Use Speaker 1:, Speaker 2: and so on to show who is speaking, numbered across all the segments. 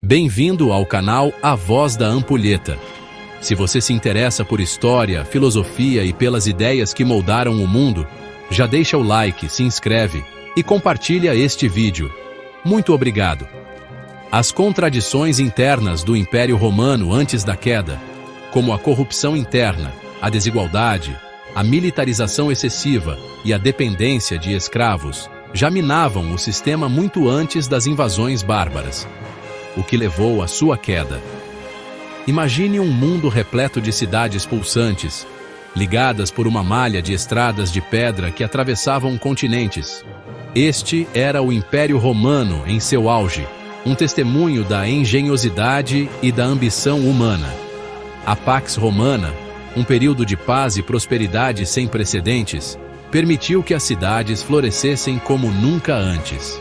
Speaker 1: Bem-vindo ao canal A Voz da Ampulheta. Se você se interessa por história, filosofia e pelas ideias que moldaram o mundo, já deixa o like, se inscreve e compartilha este vídeo. Muito obrigado. As contradições internas do Império Romano antes da queda, como a corrupção interna, a desigualdade, a militarização excessiva e a dependência de escravos, já minavam o sistema muito antes das invasões bárbaras, o que levou à sua queda. Imagine um mundo repleto de cidades pulsantes, ligadas por uma malha de estradas de pedra que atravessavam continentes. Este era o Império Romano em seu auge, um testemunho da engenhosidade e da ambição humana. A Pax Romana, um período de paz e prosperidade sem precedentes, permitiu que as cidades florescessem como nunca antes.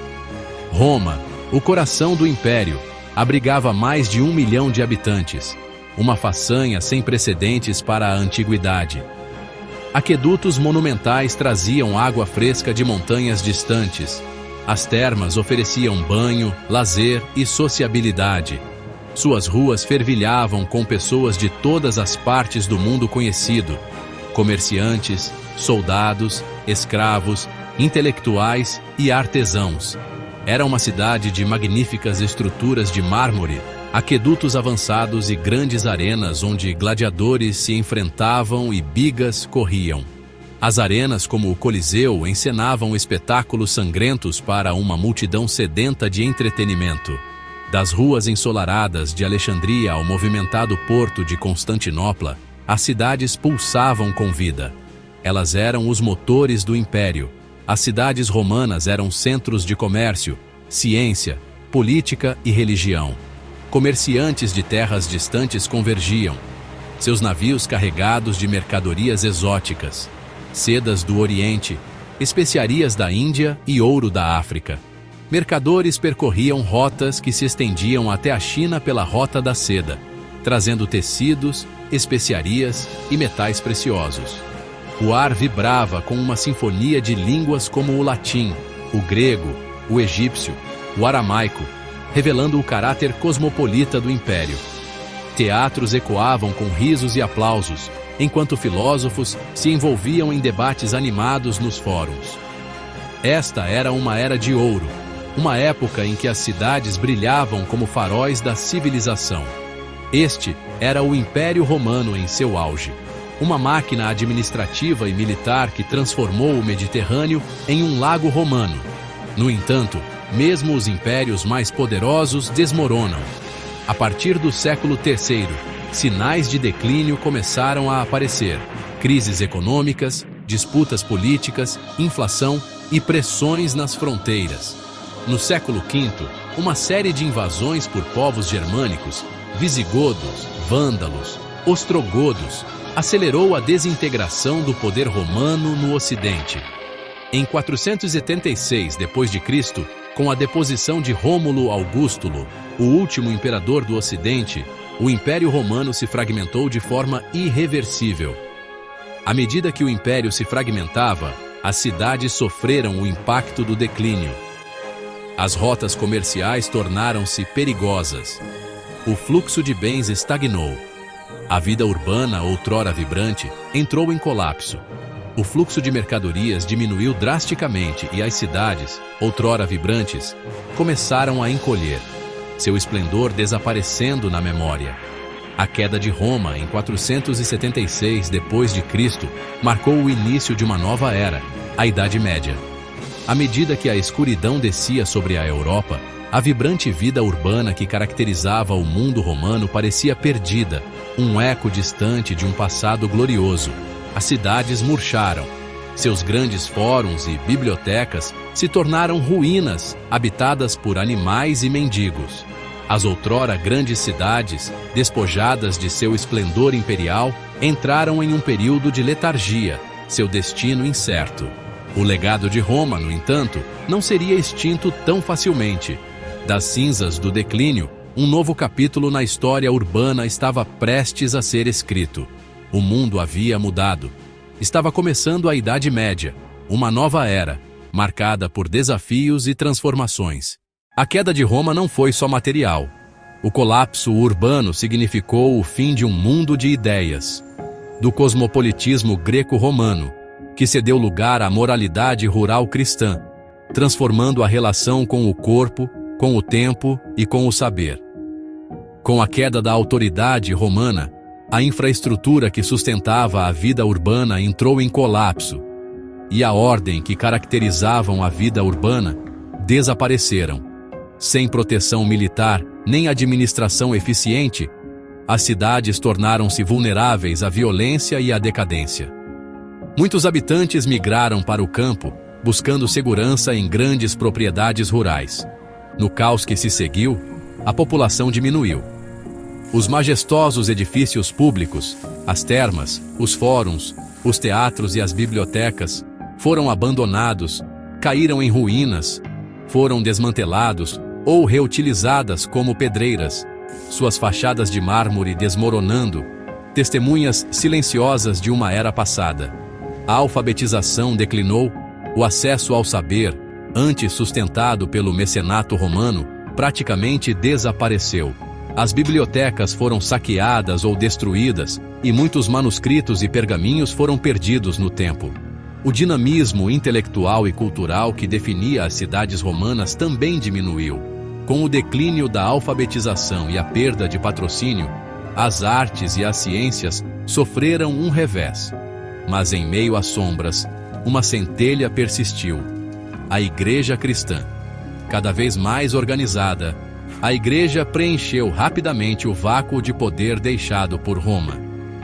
Speaker 1: Roma, o coração do império, abrigava mais de 1 milhão de habitantes, uma façanha sem precedentes para a antiguidade. Aquedutos monumentais traziam água fresca de montanhas distantes. As termas ofereciam banho, lazer e sociabilidade. Suas ruas fervilhavam com pessoas de todas as partes do mundo conhecido: comerciantes, soldados, escravos, intelectuais e artesãos. Era uma cidade de magníficas estruturas de mármore, aquedutos avançados e grandes arenas onde gladiadores se enfrentavam e bigas corriam. As arenas, como o Coliseu, encenavam espetáculos sangrentos para uma multidão sedenta de entretenimento. Das ruas ensolaradas de Alexandria ao movimentado porto de Constantinopla, as cidades pulsavam com vida. Elas eram os motores do império. As cidades romanas eram centros de comércio, ciência, política e religião. Comerciantes de terras distantes convergiam. Seus navios carregados de mercadorias exóticas, sedas do Oriente, especiarias da Índia e ouro da África. Mercadores percorriam rotas que se estendiam até a China pela Rota da Seda, trazendo tecidos, especiarias e metais preciosos. O ar vibrava com uma sinfonia de línguas como o latim, o grego, o egípcio, o aramaico, revelando o caráter cosmopolita do império. Teatros ecoavam com risos e aplausos, enquanto filósofos se envolviam em debates animados nos fóruns. Esta era uma era de ouro, uma época em que as cidades brilhavam como faróis da civilização. Este era o Império Romano em seu auge, uma máquina administrativa e militar que transformou o Mediterrâneo em um lago romano. No entanto, mesmo os impérios mais poderosos desmoronam. A partir do século III, sinais de declínio começaram a aparecer: crises econômicas, disputas políticas, inflação e pressões nas fronteiras. No século V, uma série de invasões por povos germânicos, visigodos, vândalos, ostrogodos, acelerou a desintegração do poder romano no Ocidente. Em 476 d.C., com a deposição de Rômulo Augustulo, o último imperador do Ocidente, o Império Romano se fragmentou de forma irreversível. À medida que o império se fragmentava, as cidades sofreram o impacto do declínio. As rotas comerciais tornaram-se perigosas. O fluxo de bens estagnou. A vida urbana, outrora vibrante, entrou em colapso. O fluxo de mercadorias diminuiu drasticamente e as cidades, outrora vibrantes, começaram a encolher, seu esplendor desaparecendo na memória. A queda de Roma em 476 d.C. marcou o início de uma nova era, a Idade Média. À medida que a escuridão descia sobre a Europa, a vibrante vida urbana que caracterizava o mundo romano parecia perdida, um eco distante de um passado glorioso. As cidades murcharam. Seus grandes fóruns e bibliotecas se tornaram ruínas, habitadas por animais e mendigos. As outrora grandes cidades, despojadas de seu esplendor imperial, entraram em um período de letargia, seu destino incerto. O legado de Roma, no entanto, não seria extinto tão facilmente. Das cinzas do declínio, um novo capítulo na história urbana estava prestes a ser escrito. O mundo havia mudado. Estava começando a Idade Média, uma nova era, marcada por desafios e transformações. A queda de Roma não foi só material. O colapso urbano significou o fim de um mundo de ideias, do cosmopolitismo greco-romano, que cedeu lugar à moralidade rural cristã, transformando a relação com o corpo, com o tempo e com o saber. Com a queda da autoridade romana, a infraestrutura que sustentava a vida urbana entrou em colapso, e a ordem que caracterizavam a vida urbana desapareceram. Sem proteção militar nem administração eficiente, as cidades tornaram-se vulneráveis à violência e à decadência. Muitos habitantes migraram para o campo, buscando segurança em grandes propriedades rurais. No caos que se seguiu, a população diminuiu. Os majestosos edifícios públicos, as termas, os fóruns, os teatros e as bibliotecas foram abandonados, caíram em ruínas, foram desmantelados ou reutilizadas como pedreiras, suas fachadas de mármore desmoronando, testemunhas silenciosas de uma era passada. A alfabetização declinou, o acesso ao saber, antes sustentado pelo mecenato romano, praticamente desapareceu. As bibliotecas foram saqueadas ou destruídas, e muitos manuscritos e pergaminhos foram perdidos no tempo. O dinamismo intelectual e cultural que definia as cidades romanas também diminuiu. Com o declínio da alfabetização e a perda de patrocínio, as artes e as ciências sofreram um revés. Mas em meio às sombras, uma centelha persistiu: a Igreja cristã. Cada vez mais organizada, a Igreja preencheu rapidamente o vácuo de poder deixado por Roma.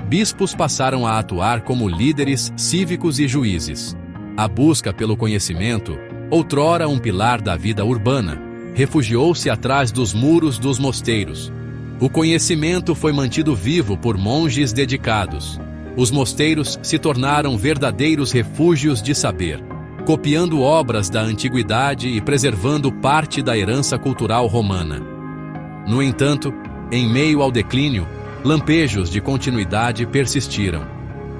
Speaker 1: Bispos passaram a atuar como líderes cívicos e juízes. A busca pelo conhecimento, outrora um pilar da vida urbana, refugiou-se atrás dos muros dos mosteiros. O conhecimento foi mantido vivo por monges dedicados. Os mosteiros se tornaram verdadeiros refúgios de saber, copiando obras da antiguidade e preservando parte da herança cultural romana. No entanto, em meio ao declínio, lampejos de continuidade persistiram.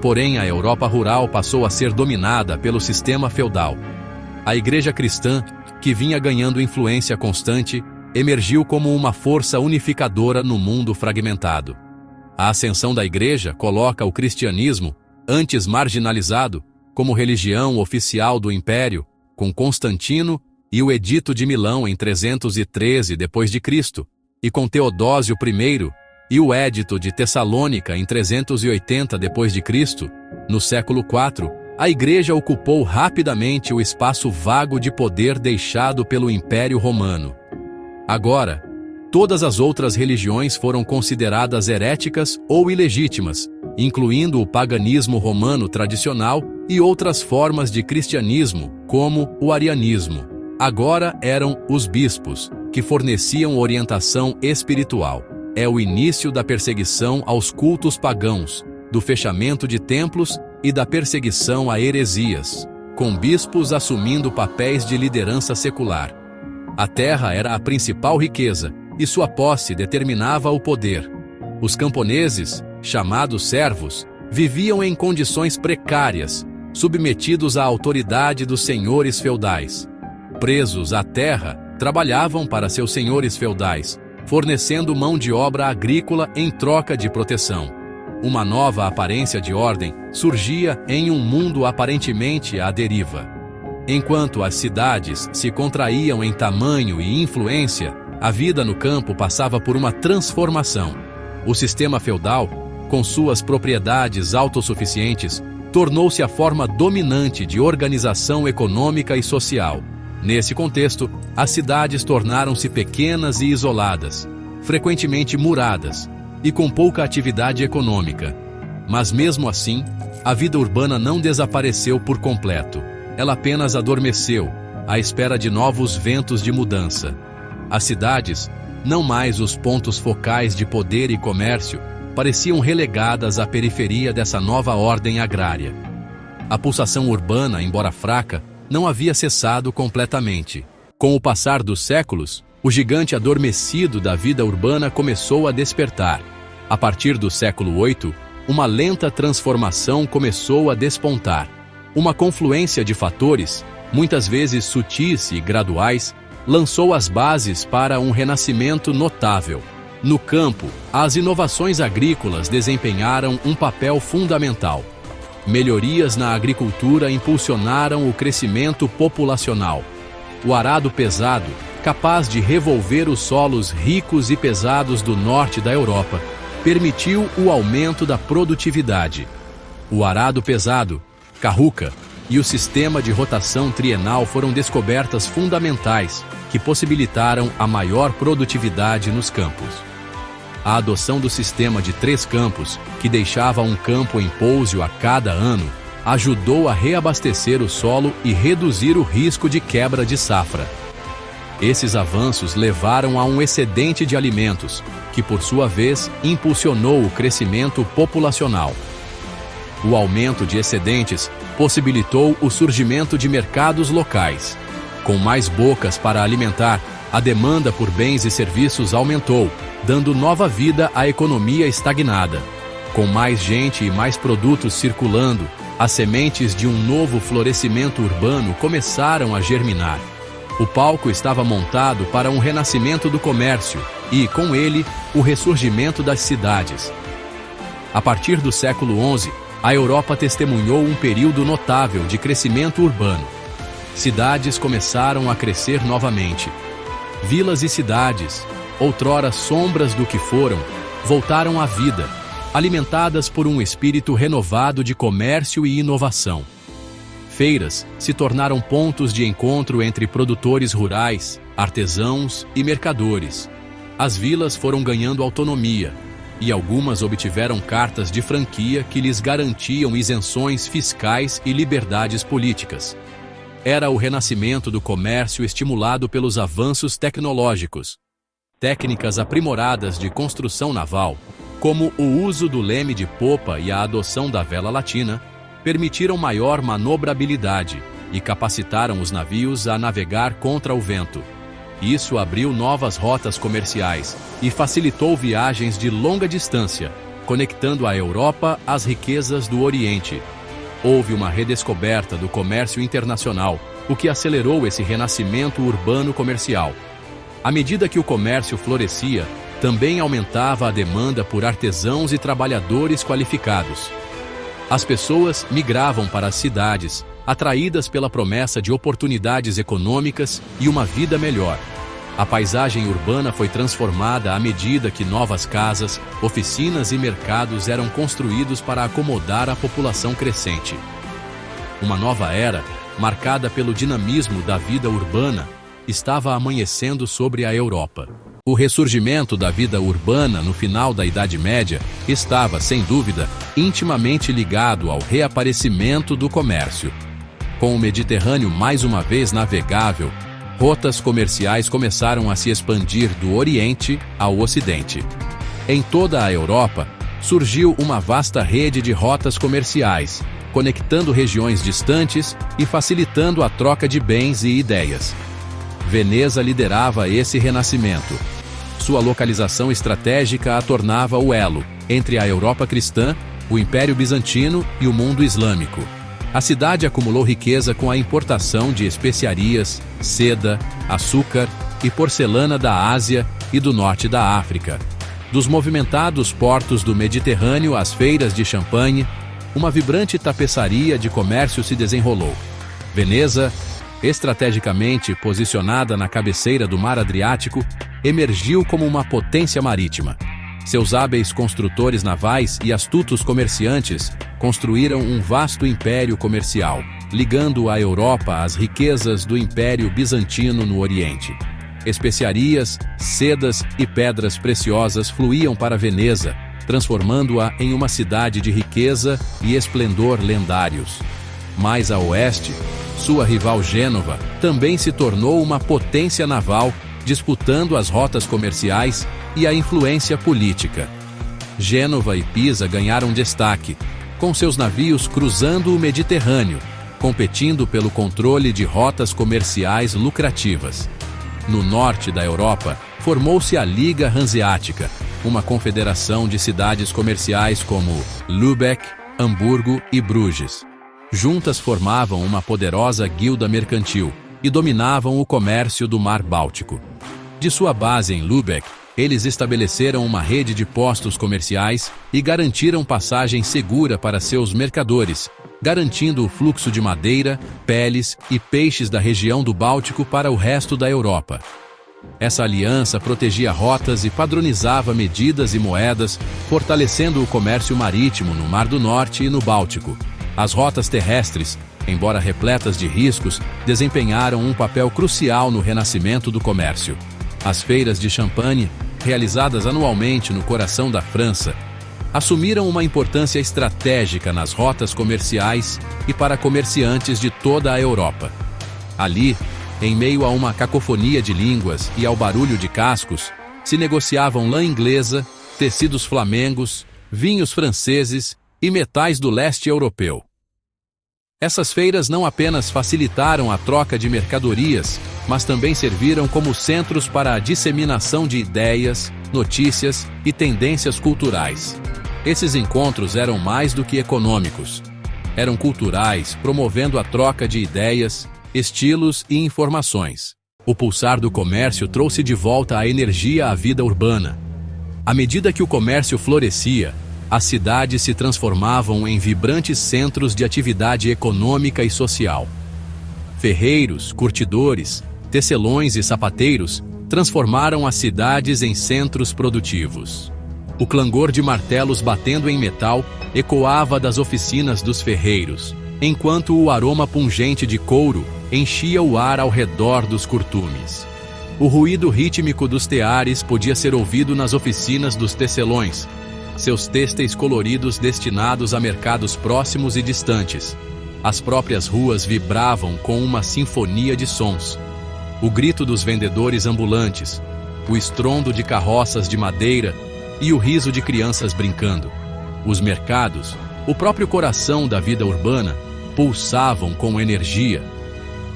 Speaker 1: Porém, a Europa rural passou a ser dominada pelo sistema feudal. A Igreja cristã, que vinha ganhando influência constante, emergiu como uma força unificadora no mundo fragmentado. A ascensão da Igreja coloca o cristianismo, antes marginalizado, como religião oficial do Império, com Constantino e o Edito de Milão em 313 d.C., e com Teodósio I e o Édito de Tessalônica em 380 d.C., no século IV, a Igreja ocupou rapidamente o espaço vago de poder deixado pelo Império Romano. Agora, todas as outras religiões foram consideradas heréticas ou ilegítimas, incluindo o paganismo romano tradicional e outras formas de cristianismo, como o arianismo. Agora eram os bispos, que forneciam orientação espiritual. É o início da perseguição aos cultos pagãos, do fechamento de templos e da perseguição a heresias, com bispos assumindo papéis de liderança secular. A terra era a principal riqueza, e sua posse determinava o poder. Os camponeses, chamados servos, viviam em condições precárias, submetidos à autoridade dos senhores feudais. Presos à terra, trabalhavam para seus senhores feudais, fornecendo mão de obra agrícola em troca de proteção. Uma nova aparência de ordem surgia em um mundo aparentemente à deriva. Enquanto as cidades se contraíam em tamanho e influência, a vida no campo passava por uma transformação. O sistema feudal, com suas propriedades autossuficientes, tornou-se a forma dominante de organização econômica e social. Nesse contexto, as cidades tornaram-se pequenas e isoladas, frequentemente muradas e com pouca atividade econômica. Mas mesmo assim, a vida urbana não desapareceu por completo. Ela apenas adormeceu, à espera de novos ventos de mudança. As cidades, não mais os pontos focais de poder e comércio, pareciam relegadas à periferia dessa nova ordem agrária. A pulsação urbana, embora fraca, não havia cessado completamente. Com o passar dos séculos, o gigante adormecido da vida urbana começou a despertar. A partir do século VIII, uma lenta transformação começou a despontar. Uma confluência de fatores, muitas vezes sutis e graduais, lançou as bases para um renascimento notável. No campo, as inovações agrícolas desempenharam um papel fundamental. Melhorias na agricultura impulsionaram o crescimento populacional. O arado pesado, capaz de revolver os solos ricos e pesados do norte da Europa, permitiu o aumento da produtividade. O arado pesado, carruca, e o sistema de rotação trienal foram descobertas fundamentais que possibilitaram a maior produtividade nos campos. A adoção do sistema de 3 campos, que deixava um campo em pouso a cada ano, ajudou a reabastecer o solo e reduzir o risco de quebra de safra. Esses avanços levaram a um excedente de alimentos, que por sua vez impulsionou o crescimento populacional. O aumento de excedentes possibilitou o surgimento de mercados locais. Com mais bocas para alimentar, a demanda por bens e serviços aumentou, dando nova vida à economia estagnada. Com mais gente e mais produtos circulando, as sementes de um novo florescimento urbano começaram a germinar. O palco estava montado para um renascimento do comércio e, com ele, o ressurgimento das cidades. A partir do século XI, a Europa testemunhou um período notável de crescimento urbano. Cidades começaram a crescer novamente. Vilas e cidades, outrora sombras do que foram, voltaram à vida, alimentadas por um espírito renovado de comércio e inovação. Feiras se tornaram pontos de encontro entre produtores rurais, artesãos e mercadores. As vilas foram ganhando autonomia, e algumas obtiveram cartas de franquia que lhes garantiam isenções fiscais e liberdades políticas. Era o renascimento do comércio estimulado pelos avanços tecnológicos. Técnicas aprimoradas de construção naval, como o uso do leme de popa e a adoção da vela latina, permitiram maior manobrabilidade e capacitaram os navios a navegar contra o vento. Isso abriu novas rotas comerciais e facilitou viagens de longa distância, conectando a Europa às riquezas do Oriente. Houve uma redescoberta do comércio internacional, o que acelerou esse renascimento urbano comercial. À medida que o comércio florescia, também aumentava a demanda por artesãos e trabalhadores qualificados. As pessoas migravam para as cidades, atraídas pela promessa de oportunidades econômicas e uma vida melhor. A paisagem urbana foi transformada à medida que novas casas, oficinas e mercados eram construídos para acomodar a população crescente. Uma nova era, marcada pelo dinamismo da vida urbana, estava amanhecendo sobre a Europa. O ressurgimento da vida urbana no final da Idade Média estava, sem dúvida, intimamente ligado ao reaparecimento do comércio. Com o Mediterrâneo mais uma vez navegável, rotas comerciais começaram a se expandir do Oriente ao Ocidente. Em toda a Europa, surgiu uma vasta rede de rotas comerciais, conectando regiões distantes e facilitando a troca de bens e ideias. Veneza liderava esse renascimento. Sua localização estratégica a tornava o elo entre a Europa cristã, o Império Bizantino e o mundo islâmico. A cidade acumulou riqueza com a importação de especiarias, seda, açúcar e porcelana da Ásia e do norte da África. Dos movimentados portos do Mediterrâneo às feiras de champanhe, uma vibrante tapeçaria de comércio se desenrolou. Veneza, estrategicamente posicionada na cabeceira do Mar Adriático, emergiu como uma potência marítima. Seus hábeis construtores navais e astutos comerciantes construíram um vasto império comercial, ligando a Europa às riquezas do Império Bizantino no Oriente. Especiarias, sedas e pedras preciosas fluíam para Veneza, transformando-a em uma cidade de riqueza e esplendor lendários. Mais a oeste, sua rival Gênova também se tornou uma potência naval, disputando as rotas comerciais e a influência política. Gênova e Pisa ganharam destaque, com seus navios cruzando o Mediterrâneo, competindo pelo controle de rotas comerciais lucrativas. No norte da Europa, formou-se a Liga Hanseática, uma confederação de cidades comerciais como Lübeck, Hamburgo e Bruges. Juntas formavam uma poderosa guilda mercantil e dominavam o comércio do Mar Báltico. De sua base em Lübeck, Eles estabeleceram uma rede de postos comerciais e garantiram passagem segura para seus mercadores, garantindo o fluxo de madeira, peles e peixes da região do Báltico para o resto da Europa. Essa aliança protegia rotas e padronizava medidas e moedas, fortalecendo o comércio marítimo no Mar do Norte e no Báltico. As rotas terrestres, embora repletas de riscos, desempenharam um papel crucial no renascimento do comércio. As feiras de Champagne, realizadas anualmente no coração da França, assumiram uma importância estratégica nas rotas comerciais e para comerciantes de toda a Europa. Ali, em meio a uma cacofonia de línguas e ao barulho de cascos, se negociavam lã inglesa, tecidos flamengos, vinhos franceses e metais do leste europeu. Essas feiras não apenas facilitaram a troca de mercadorias, mas também serviram como centros para a disseminação de ideias, notícias e tendências culturais. Esses encontros eram mais do que econômicos. Eram culturais, promovendo a troca de ideias, estilos e informações. O pulsar do comércio trouxe de volta a energia à vida urbana. À medida que o comércio florescia, as cidades se transformavam em vibrantes centros de atividade econômica e social. Ferreiros, curtidores, tecelões e sapateiros transformaram as cidades em centros produtivos. O clangor de martelos batendo em metal ecoava das oficinas dos ferreiros, enquanto o aroma pungente de couro enchia o ar ao redor dos curtumes. O ruído rítmico dos teares podia ser ouvido nas oficinas dos tecelões, seus têxteis coloridos destinados a mercados próximos e distantes. As próprias ruas vibravam com uma sinfonia de sons. O grito dos vendedores ambulantes, o estrondo de carroças de madeira e o riso de crianças brincando. Os mercados, o próprio coração da vida urbana, pulsavam com energia.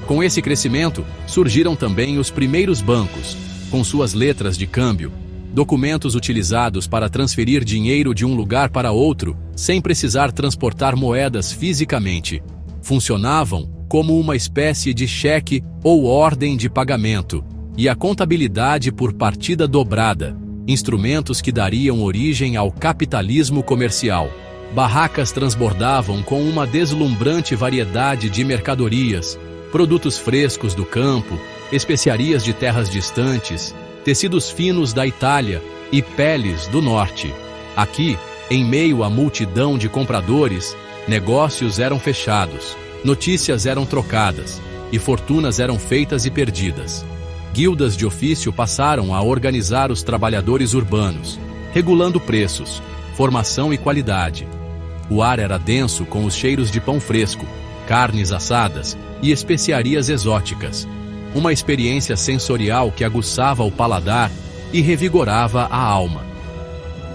Speaker 1: Com esse crescimento, surgiram também os primeiros bancos, com suas letras de câmbio, documentos utilizados para transferir dinheiro de um lugar para outro, sem precisar transportar moedas fisicamente. Funcionavam como uma espécie de cheque ou ordem de pagamento, e a contabilidade por partida dobrada, instrumentos que dariam origem ao capitalismo comercial. Barracas transbordavam com uma deslumbrante variedade de mercadorias, produtos frescos do campo, especiarias de terras distantes, tecidos finos da Itália e peles do norte. Aqui, em meio à multidão de compradores, negócios eram fechados, notícias eram trocadas e fortunas eram feitas e perdidas. Guildas de ofício passaram a organizar os trabalhadores urbanos, regulando preços, formação e qualidade. O ar era denso com os cheiros de pão fresco, carnes assadas e especiarias exóticas. Uma experiência sensorial que aguçava o paladar e revigorava a alma.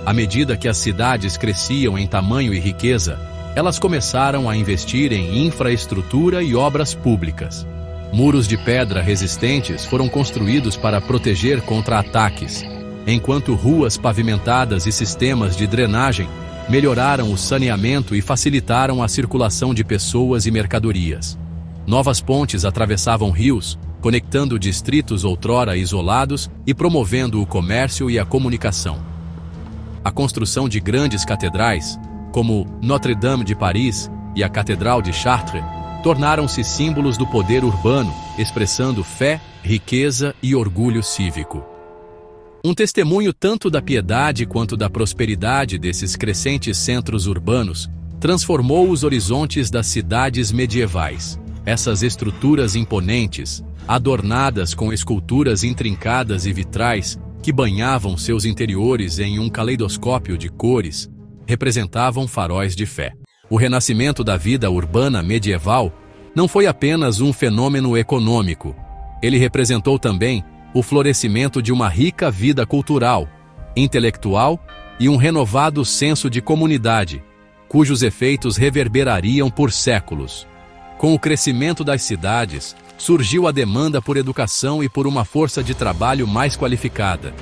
Speaker 1: À medida que as cidades cresciam em tamanho e riqueza, elas começaram a investir em infraestrutura e obras públicas. Muros de pedra resistentes foram construídos para proteger contra ataques, enquanto ruas pavimentadas e sistemas de drenagem melhoraram o saneamento e facilitaram a circulação de pessoas e mercadorias. Novas pontes atravessavam rios, conectando distritos outrora isolados e promovendo o comércio e a comunicação. A construção de grandes catedrais, como Notre-Dame de Paris e a Catedral de Chartres, tornaram-se símbolos do poder urbano, expressando fé, riqueza e orgulho cívico. Um testemunho tanto da piedade quanto da prosperidade desses crescentes centros urbanos transformou os horizontes das cidades medievais. Essas estruturas imponentes, adornadas com esculturas intrincadas e vitrais que banhavam seus interiores em um caleidoscópio de cores, representavam faróis de fé. O renascimento da vida urbana medieval não foi apenas um fenômeno econômico. Ele representou também o florescimento de uma rica vida cultural, intelectual e um renovado senso de comunidade, cujos efeitos reverberariam por séculos. Com o crescimento das cidades, surgiu a demanda por educação e por uma força de trabalho mais qualificada.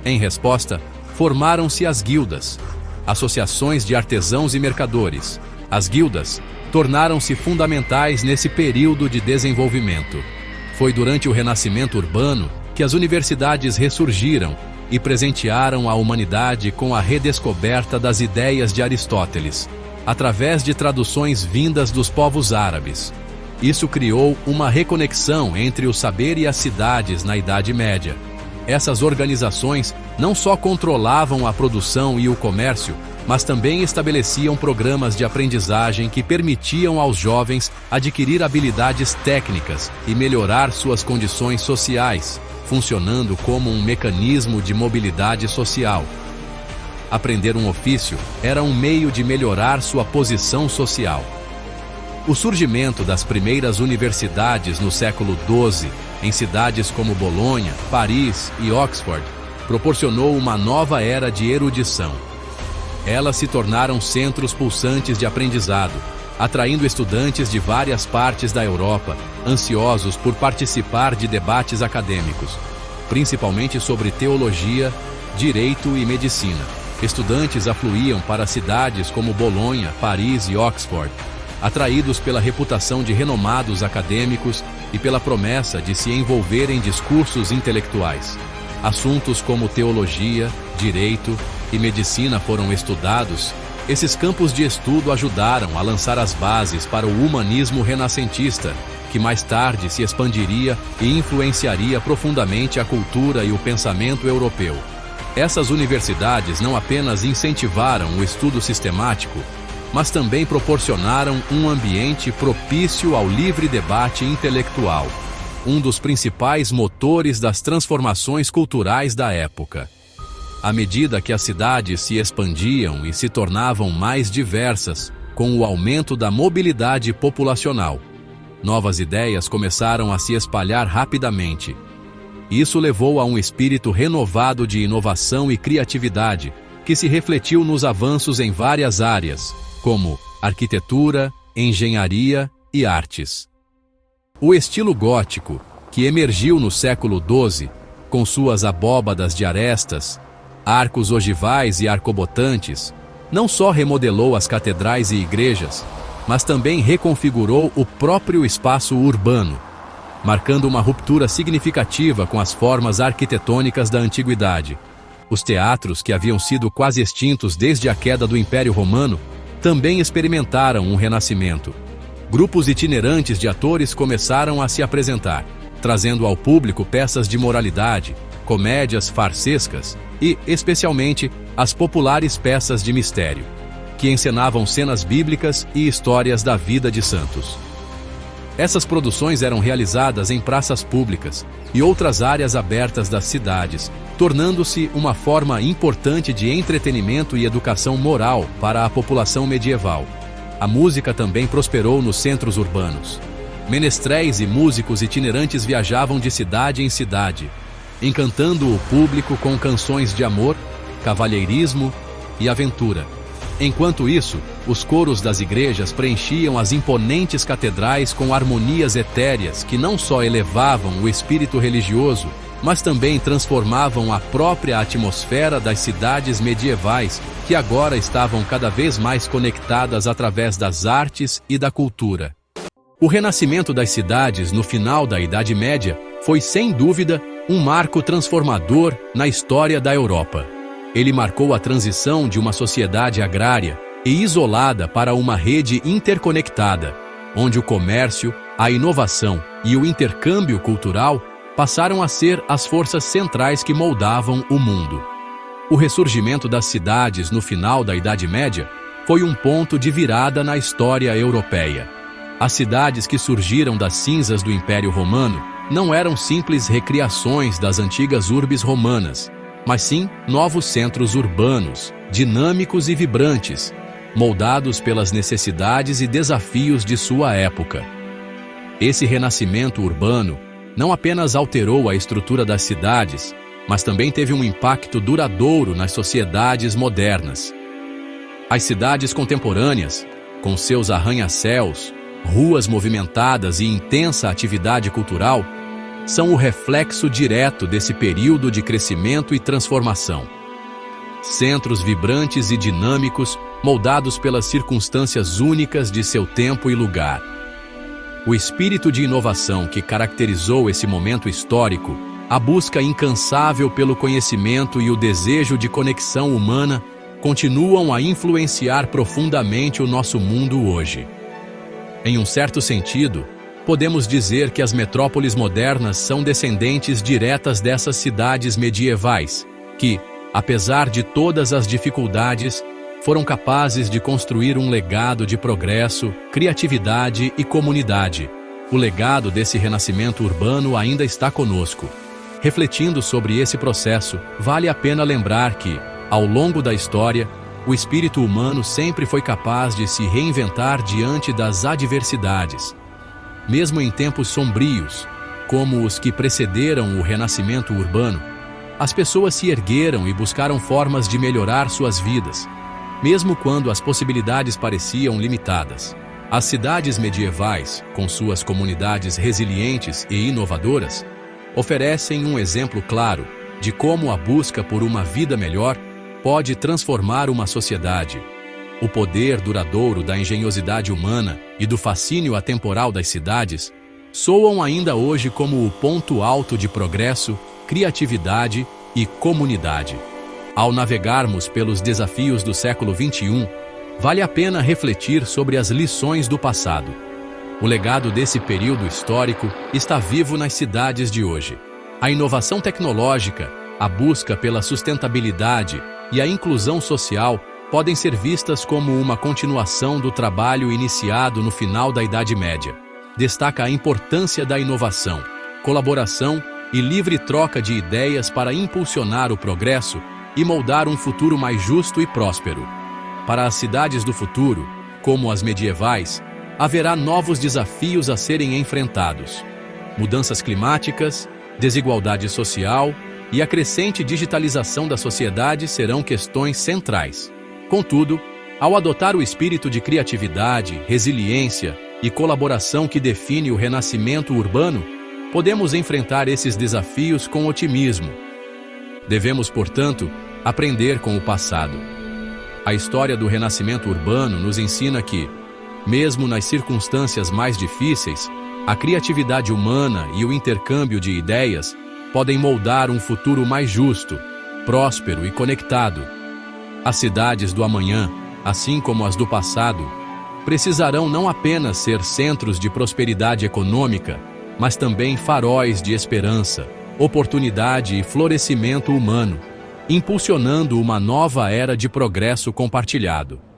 Speaker 1: Em resposta, formaram-se as guildas, associações de artesãos e mercadores. As guildas tornaram-se fundamentais nesse período de desenvolvimento. Foi durante o renascimento urbano que as universidades ressurgiram e presentearam a humanidade com a redescoberta das ideias de Aristóteles, através de traduções vindas dos povos árabes. Isso criou uma reconexão entre o saber e as cidades na Idade Média. Essas organizações não só controlavam a produção e o comércio, mas também estabeleciam programas de aprendizagem que permitiam aos jovens adquirir habilidades técnicas e melhorar suas condições sociais, funcionando como um mecanismo de mobilidade social. Aprender um ofício era um meio de melhorar sua posição social. O surgimento das primeiras universidades no século XII, em cidades como Bolonha, Paris e Oxford, proporcionou uma nova era de erudição. Elas se tornaram centros pulsantes de aprendizado, atraindo estudantes de várias partes da Europa, ansiosos por participar de debates acadêmicos, principalmente sobre teologia, direito e medicina. Estudantes afluíam para cidades como Bolonha, Paris e Oxford, atraídos pela reputação de renomados acadêmicos e pela promessa de se envolver em discursos intelectuais. Assuntos como teologia, direito e medicina foram estudados. Esses campos de estudo ajudaram a lançar as bases para o humanismo renascentista, que mais tarde se expandiria e influenciaria profundamente a cultura e o pensamento europeu. Essas universidades não apenas incentivaram o estudo sistemático, mas também proporcionaram um ambiente propício ao livre debate intelectual, um dos principais motores das transformações culturais da época. À medida que as cidades se expandiam e se tornavam mais diversas, com o aumento da mobilidade populacional, novas ideias começaram a se espalhar rapidamente. Isso levou a um espírito renovado de inovação e criatividade, que se refletiu nos avanços em várias áreas, como arquitetura, engenharia e artes. O estilo gótico, que emergiu no século XII, com suas abóbadas de arestas, arcos ogivais e arcobotantes, não só remodelou as catedrais e igrejas, mas também reconfigurou o próprio espaço urbano, marcando uma ruptura significativa com as formas arquitetônicas da antiguidade. Os teatros, que haviam sido quase extintos desde a queda do Império Romano, também experimentaram um renascimento. Grupos itinerantes de atores começaram a se apresentar, trazendo ao público peças de moralidade, comédias farsescas e, especialmente, as populares peças de mistério, que encenavam cenas bíblicas e histórias da vida de santos. Essas produções eram realizadas em praças públicas e outras áreas abertas das cidades, tornando-se uma forma importante de entretenimento e educação moral para a população medieval. A música também prosperou nos centros urbanos. Menestréis e músicos itinerantes viajavam de cidade em cidade, encantando o público com canções de amor, cavalheirismo e aventura. Enquanto isso, os coros das igrejas preenchiam as imponentes catedrais com harmonias etéreas que não só elevavam o espírito religioso, mas também transformavam a própria atmosfera das cidades medievais, que agora estavam cada vez mais conectadas através das artes e da cultura. O renascimento das cidades no final da Idade Média foi, sem dúvida, um marco transformador na história da Europa. Ele marcou a transição de uma sociedade agrária e isolada para uma rede interconectada, onde o comércio, a inovação e o intercâmbio cultural passaram a ser as forças centrais que moldavam o mundo. O ressurgimento das cidades no final da Idade Média foi um ponto de virada na história europeia. As cidades que surgiram das cinzas do Império Romano não eram simples recriações das antigas urbes romanas, mas sim novos centros urbanos, dinâmicos e vibrantes, moldados pelas necessidades e desafios de sua época. Esse renascimento urbano não apenas alterou a estrutura das cidades, mas também teve um impacto duradouro nas sociedades modernas. As cidades contemporâneas, com seus arranha-céus, ruas movimentadas e intensa atividade cultural, são o reflexo direto desse período de crescimento e transformação. Centros vibrantes e dinâmicos, moldados pelas circunstâncias únicas de seu tempo e lugar. O espírito de inovação que caracterizou esse momento histórico A busca incansável pelo conhecimento e o desejo de conexão humana continuam a influenciar profundamente o nosso mundo hoje. Em um certo sentido, podemos dizer que as metrópoles modernas são descendentes diretas dessas cidades medievais, que, apesar de todas as dificuldades, foram capazes de construir um legado de progresso, criatividade e comunidade. O legado desse renascimento urbano ainda está conosco. Refletindo sobre esse processo, vale a pena lembrar que, ao longo da história, o espírito humano sempre foi capaz de se reinventar diante das adversidades. Mesmo em tempos sombrios, como os que precederam o renascimento urbano, as pessoas se ergueram e buscaram formas de melhorar suas vidas, mesmo quando as possibilidades pareciam limitadas. As cidades medievais, com suas comunidades resilientes e inovadoras, oferecem um exemplo claro de como a busca por uma vida melhor pode transformar uma sociedade. O poder duradouro da engenhosidade humana e do fascínio atemporal das cidades soam ainda hoje como o ponto alto de progresso, criatividade e comunidade. Ao navegarmos pelos desafios do século XXI, vale a pena refletir sobre as lições do passado. O legado desse período histórico está vivo nas cidades de hoje. A inovação tecnológica, a busca pela sustentabilidade e a inclusão social podem ser vistas como uma continuação do trabalho iniciado no final da Idade Média. Destaca a importância da inovação, colaboração e livre troca de ideias para impulsionar o progresso e moldar um futuro mais justo e próspero. Para as cidades do futuro, como as medievais, haverá novos desafios a serem enfrentados. Mudanças climáticas, desigualdade social e a crescente digitalização da sociedade serão questões centrais. Contudo, ao adotar o espírito de criatividade, resiliência e colaboração que define o renascimento urbano, podemos enfrentar esses desafios com otimismo. Devemos, portanto, aprender com o passado. A história do renascimento urbano nos ensina que, mesmo nas circunstâncias mais difíceis, a criatividade humana e o intercâmbio de ideias podem moldar um futuro mais justo, próspero e conectado. As cidades do amanhã, assim como as do passado, precisarão não apenas ser centros de prosperidade econômica, mas também faróis de esperança, oportunidade e florescimento humano, impulsionando uma nova era de progresso compartilhado.